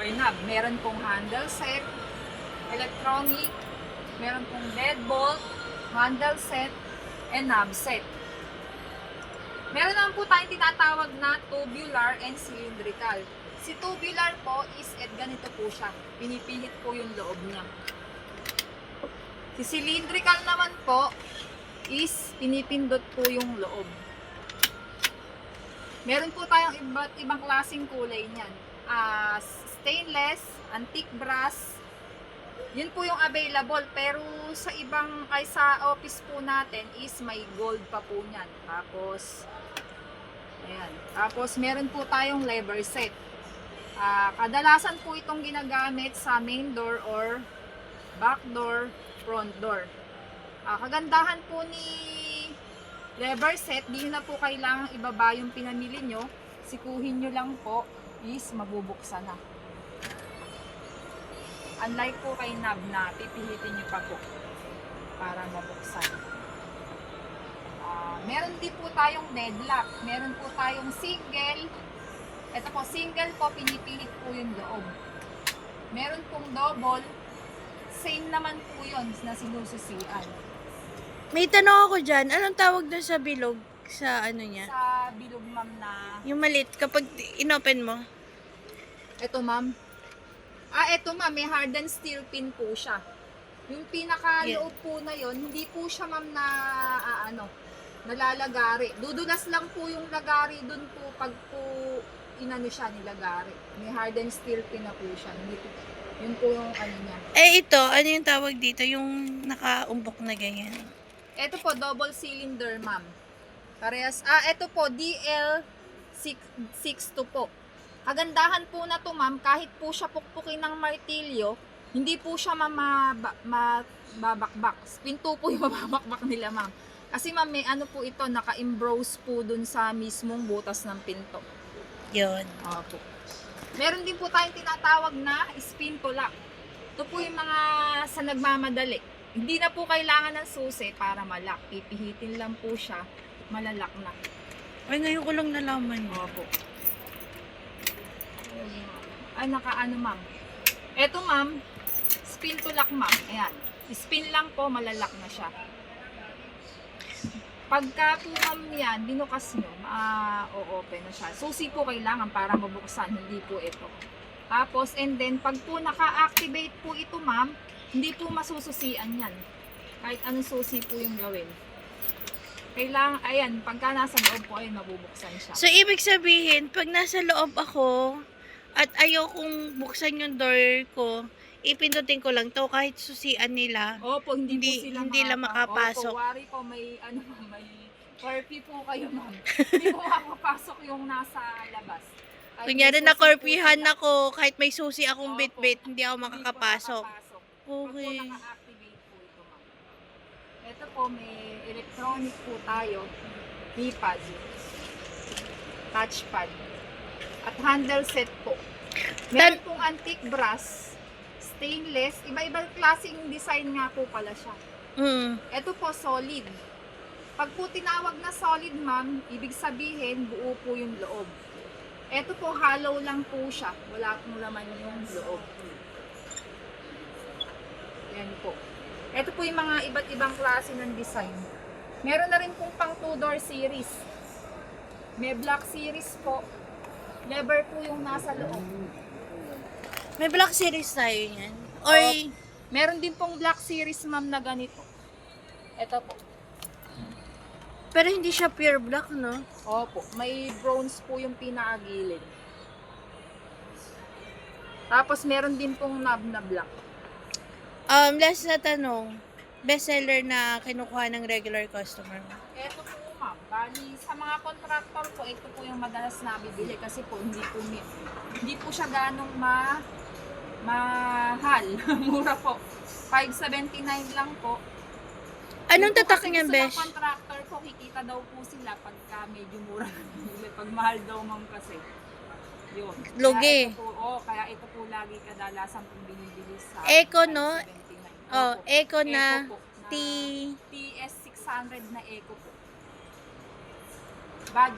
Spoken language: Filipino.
or knob. Meron pong handle set, electronic, meron pong deadbolt, handle set, and knob set. Meron naman po tayong tinatawag na tubular and cylindrical. Si tubular po is ganito po siya. Pinipilit po yung loob niya. Si cylindrical naman po is pinipindot po yung loob. Meron po tayong iba't ibang klaseng kulay niyan. Stainless, antique brass, yun po yung available. Pero sa sa office po natin is may gold pa po niyan. Tapos, ayan. Tapos meron po tayong lever set. Kadalasan po itong ginagamit sa main door or back door, front door. Kagandahan po ni lever set, di na po kailangang ibaba yung pinamili nyo. Sikuhin nyo lang po is mabubuksan na. Unlike po kay knob na pipilitin nyo pa po para mabuksan. Meron din po tayong deadlock. Meron po tayong single. Ito po, single po, pinipilit po yung loob. Meron pong double. Same naman po yun na sinususian. May tanong ako dyan. Anong tawag doon sa bilog? Sa ano niya? Sa bilog, ma'am, na... Yung maliit. Kapag inopen mo. Ito, ma'am. Ito, ma'am. May hardened steel pin po siya. Yung pinaka-loob po na yon, hindi po siya, ma'am, na nalalagari. Dudulas lang po yung lagari dun po pag po inano siya nilagari. May hardened steel pin na po siya. Hindi po, yun po yung ano niya. Ito. Ano yung tawag dito? Yung nakaumbok na ganyan. Ito po, double cylinder, ma'am. Parehas. Ito po, DL62 po. Kagandahan po na to, ma'am, kahit po siya pukpukin ng martilyo, hindi po siya mababakbak. Pinto po yung mababakbak nila, ma'am. Kasi, ma'am, may ano po ito, naka-emboss po dun sa mismong butas ng pinto. Yun. Opo. Meron din po tayong tinatawag na spin to lock. Ito po yung mga sa nagmamadali. Hindi na po kailangan ng susi para malak. Pipihitin lang po siya, malalak na. Ay, ngayon ko lang nalaman. Opo. Ay, nakaano, ma'am. Eto, ma'am, spin to lock, ma'am. Ayan. Spin lang po, malalak na siya. Pagka po, ma'am, yan, binukas nyo, o-open na siya. Susi po kailangan para mabuksan, hindi po ito. Tapos, and then, pag po naka-activate po ito, ma'am, hindi po masususian yan. Kahit anong susi po yung gawin. Kailangan, ayan, pagka nasa loob po, ayun, mabubuksan siya. So, ibig sabihin, pag nasa loob ako, at ayaw kong buksan yung door ko, ipindutin ko lang to kahit susian nila. Opo, hindi lang makapasok. Opo, wari po, may curfew po kayo, ma'am. Hindi po makapasok yung nasa labas. Kunyari na curfewhan ako, kahit may susi akong Opo. bit-bit, hindi ako makakapasok. Pag po Okay. naka-activate po ito, ma'am. Ito po, may electronic po tayo. D-pad. Touchpad. At handle set po. Meron pong antique brass. Stainless. Iba-ibang klaseng design nga po pala siya. Ito po, solid. Pag po tinawag na solid, ma'am, ibig sabihin, buo po yung loob. Ito po, hollow lang po siya. Wala pong laman yung loob. Yan po. Ito po yung mga iba't ibang klase ng design. Meron na rin pong pang 2-door series. May black series po. Lever po yung nasa loob. May black series tayo yan. Or, Meron din pong black series, ma'am, na ganito. Ito po. pero hindi siya pure black, no? Opo. May bronze po yung pinakagilid. Tapos meron din pong knob na black. Last na tanong, bestseller na kinukuha ng regular customer mo. Ito po, ma'am. Bali, sa mga contractor po, ito po yung madalas nabibili kasi po hindi po siya ganong mahal. Mura po. 579 lang po. Anong tatak Kasi niyan, gusto ng besh? contractor po, kikita daw po sila pagka medyo mura na bibili. Pag mahal daw, ma'am, kasi. Yun. Lugi. Kaya ito po lagi kadalasan pong binibili sa Eco, no? 579. Oh, Opo. Eco na Eco po, T... TS600 na Eco po. Budget